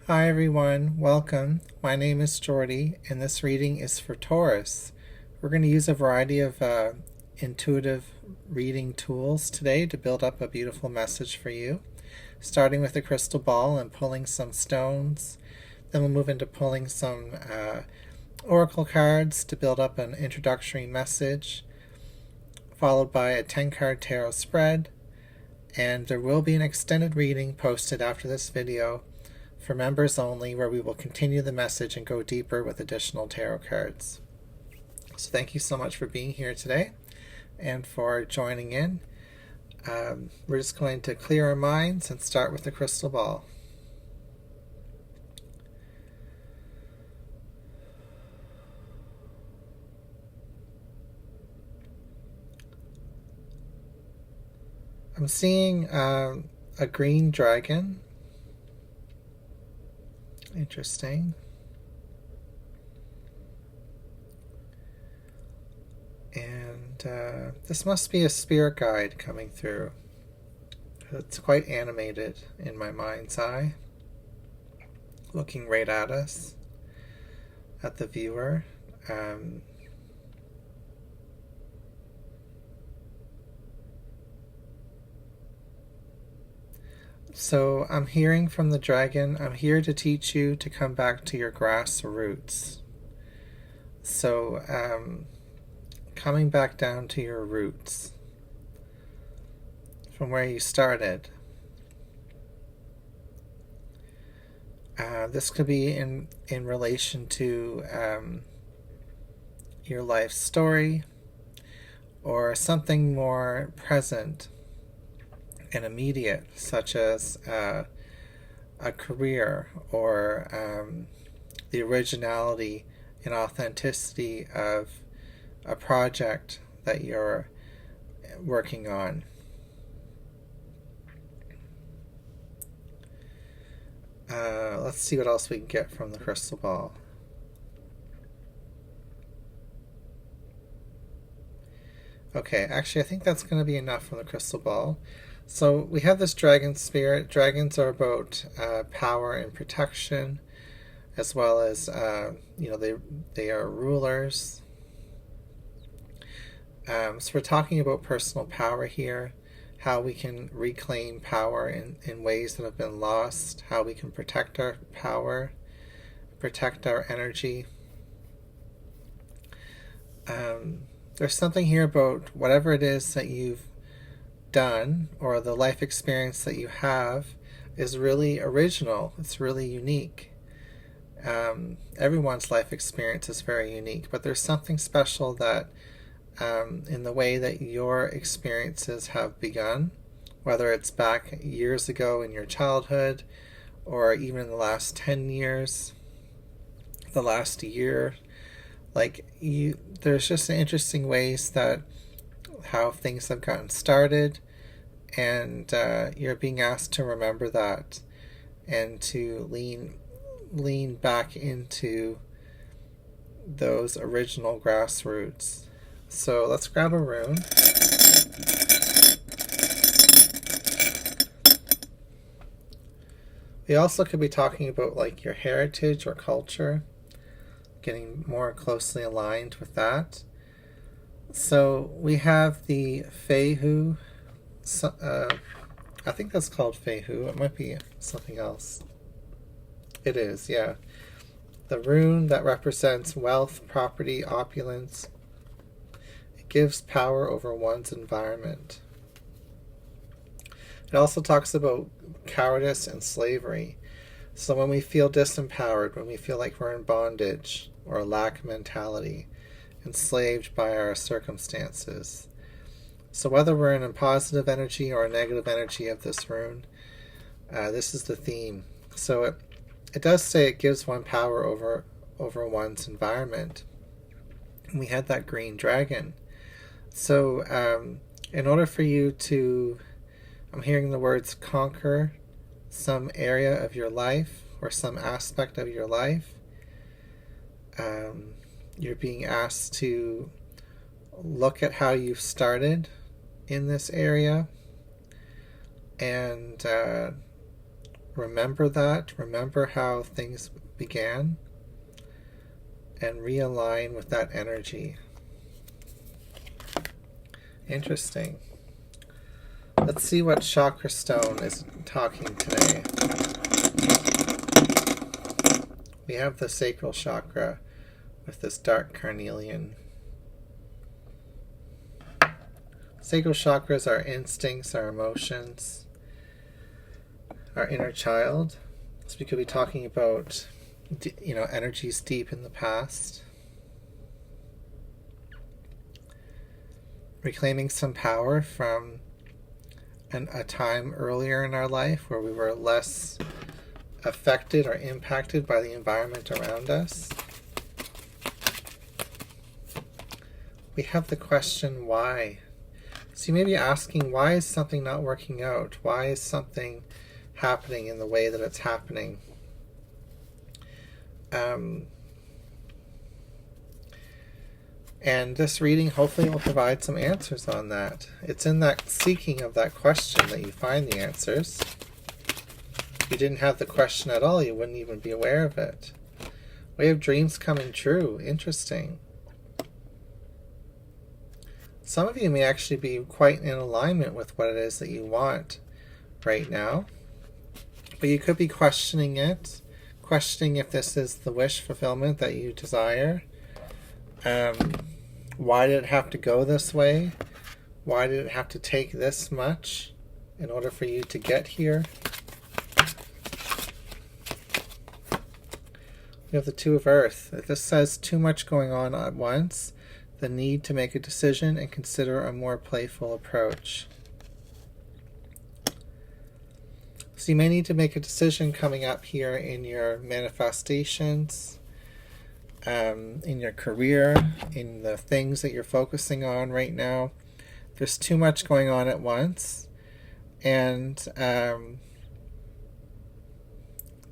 Hi everyone, welcome. My name is Jordy, and this reading is for Taurus. We're going to use a variety of intuitive reading tools today to build up a beautiful message for you, starting with a crystal ball and pulling some stones. Then we'll move into pulling some oracle cards to build up an introductory message, followed by a 10-card tarot spread, and there will be an extended reading posted after this video for members only, where we will continue the message and go deeper with additional tarot cards. So thank you so much for being here today and for joining in. We're just going to clear our minds and start with the crystal ball. I'm seeing a green dragon. Interesting. And this must be a spirit guide coming through. It's quite animated in my mind's eye, looking right at us, at the viewer. So I'm hearing from the dragon, I'm here to teach you to come back to your grass roots. So coming back down to your roots, from where you started. This could be in relation to your life story, or something more present and immediate, such as a career, or the originality and authenticity of a project that you're working on. Let's see what else we can get from the crystal ball. Okay, actually I think that's going to be enough from the crystal ball. So we have this dragon spirit. Dragons are about power and protection, as well as they are rulers. So we're talking about personal power here, how we can reclaim power in ways that have been lost, how we can protect our power, protect our energy. There's something here about whatever it is that you've done, or the life experience that you have, is really original. It's really unique. Everyone's life experience is very unique, but there's something special that in the way that your experiences have begun, whether it's back years ago in your childhood, or even in the last 10 years, the last year. There's just interesting ways that how things have gotten started, and you're being asked to remember that and to lean back into those original grassroots. So let's grab a rune. We also could be talking about like your heritage or culture, getting more closely aligned with that. So we have the Feihu. I think that's called Feihu. It might be something else. It is, yeah. The rune that represents wealth, property, opulence. It gives power over one's environment. It also talks about cowardice and slavery. So when we feel disempowered, when we feel like we're in bondage or a lack mentality, enslaved by our circumstances. So whether we're in a positive energy or a negative energy of this rune, this is the theme. So it does say it gives one power over one's environment. And we had that green dragon. So in order for you to, I'm hearing the words conquer some area of your life or some aspect of your life, you're being asked to look at how you've started in this area and remember that, remember how things began, and realign with that energy. Interesting. Let's see what chakra stone is talking today. We have the sacral chakra with this dark carnelian. Sacral chakra is our instincts, our emotions, our inner child. So we could be talking about, energies deep in the past. Reclaiming some power from a time earlier in our life where we were less affected or impacted by the environment around us. We have the question, why? So you may be asking, why is something not working out? Why is something happening in the way that it's happening? And this reading hopefully will provide some answers on that. It's in that seeking of that question that you find the answers. If you didn't have the question at all, you wouldn't even be aware of it. We have dreams coming true. Interesting. Some of you may actually be quite in alignment with what it is that you want right now. But you could be questioning it, questioning if this is the wish fulfillment that you desire. Why did it have to go this way? Why did it have to take this much in order for you to get here? We have the Two of Earth. If this says too much going on at once, the need to make a decision and consider a more playful approach. So you may need to make a decision coming up here in your manifestations, in your career, in the things that you're focusing on right now. There's too much going on at once, and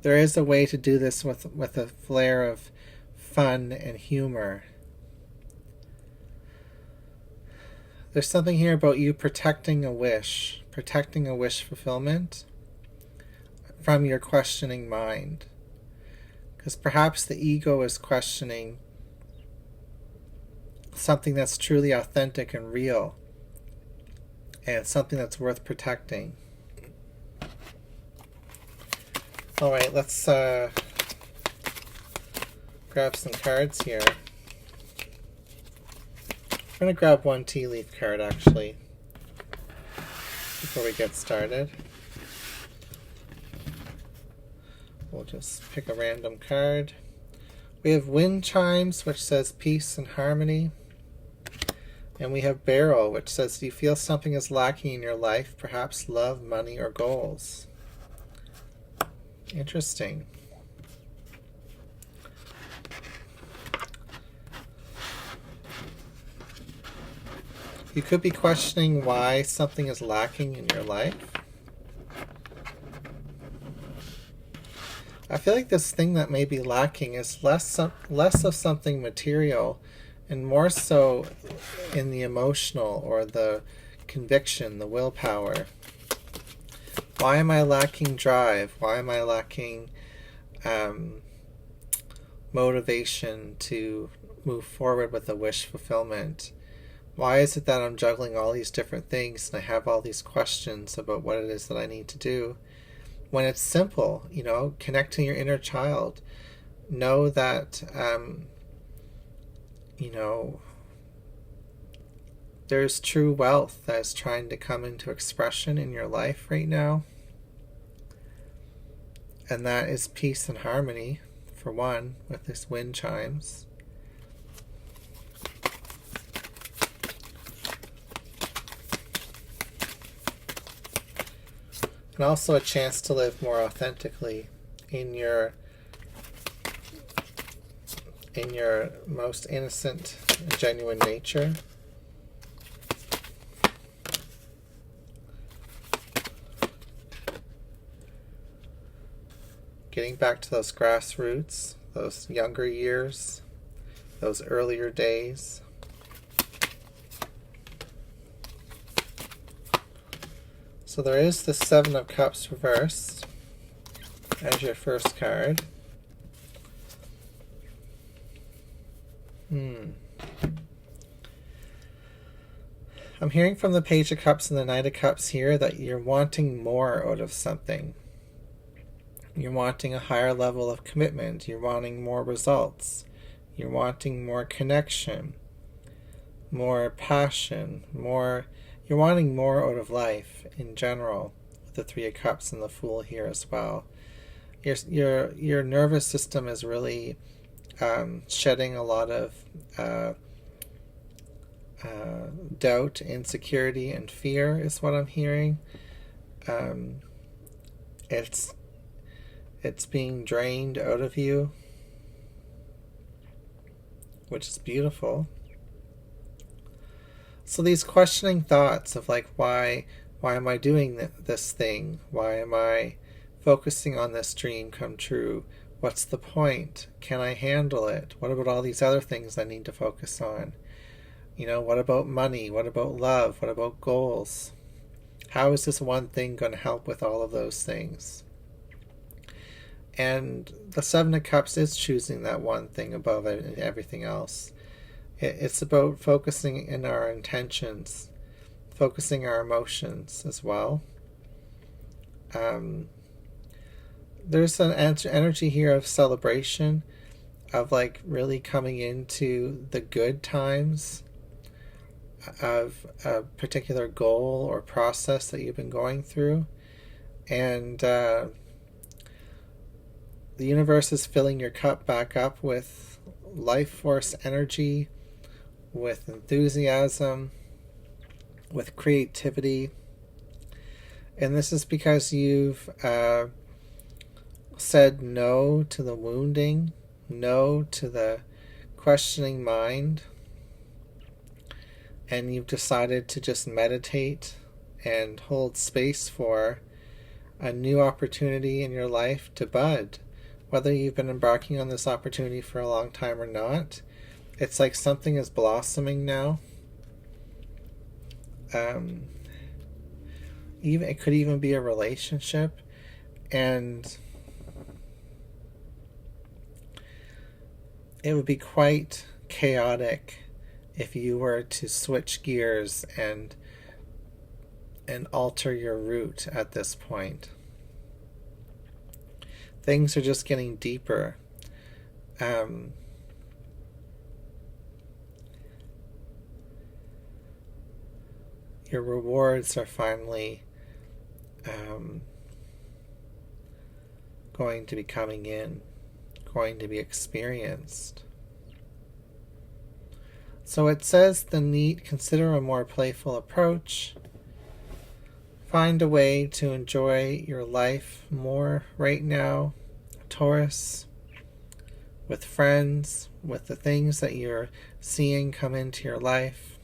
there is a way to do this with a flair of fun and humor. There's something here about you protecting a wish fulfillment from your questioning mind. Because perhaps the ego is questioning something that's truly authentic and real, and something that's worth protecting. All right, let's grab some cards here. I'm going to grab one tea leaf card, actually, before we get started. We'll just pick a random card. We have wind chimes, which says peace and harmony. And we have barrel, which says, do you feel something is lacking in your life, perhaps love, money, or goals? Interesting. You could be questioning why something is lacking in your life. I feel like this thing that may be lacking is less of something material and more so in the emotional or the conviction, the willpower. Why am I lacking drive? Why am I lacking motivation to move forward with a wish fulfillment? Why is it that I'm juggling all these different things and I have all these questions about what it is that I need to do? When it's simple, connect to your inner child. Know that, there's true wealth that is trying to come into expression in your life right now. And that is peace and harmony, for one, with this wind chimes. And also a chance to live more authentically in your most innocent and genuine nature. Getting back to those grassroots, those younger years, those earlier days. So there is the Seven of Cups reversed. as your first card. I'm hearing from the Page of Cups and the Knight of Cups here that you're wanting more out of something. You're wanting a higher level of commitment. You're wanting more results. You're wanting more connection, more passion, you're wanting more out of life in general, with the Three of Cups and the Fool here as well. Your nervous system is really shedding a lot of doubt, insecurity, and fear is what I'm hearing. It's being drained out of you, which is beautiful. So these questioning thoughts of like, why am I doing this thing? Why am I focusing on this dream come true? What's the point? Can I handle it? What about all these other things I need to focus on? What about money? What about love? What about goals? How is this one thing going to help with all of those things? And the Seven of Cups is choosing that one thing above everything else. It's about focusing in our intentions, focusing our emotions as well. There's an energy here of celebration, of like really coming into the good times of a particular goal or process that you've been going through. And the universe is filling your cup back up with life force energy, with enthusiasm, with creativity. And this is because you've said no to the wounding, no to the questioning mind, and you've decided to just meditate and hold space for a new opportunity in your life to bud. Whether you've been embarking on this opportunity for a long time or not, it's like something is blossoming now. It could even be a relationship, and it would be quite chaotic if you were to switch gears and alter your route at this point. Things are just getting deeper. Your rewards are finally going to be coming in, going to be experienced. So it says consider a more playful approach. Find a way to enjoy your life more right now, Taurus, with friends, with the things that you're seeing come into your life.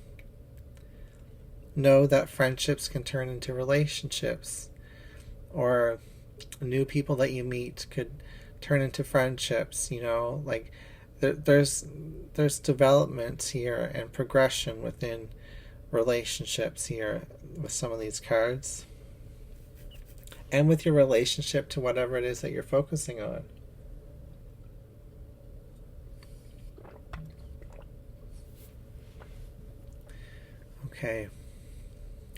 Know that friendships can turn into relationships, or new people that you meet could turn into friendships. Like there's developments here and progression within relationships here with some of these cards, and with your relationship to whatever it is that you're focusing on. Okay.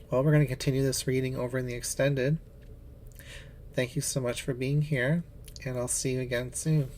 Well, we're going to continue this reading over in the extended. Thank you so much for being here, and I'll see you again soon.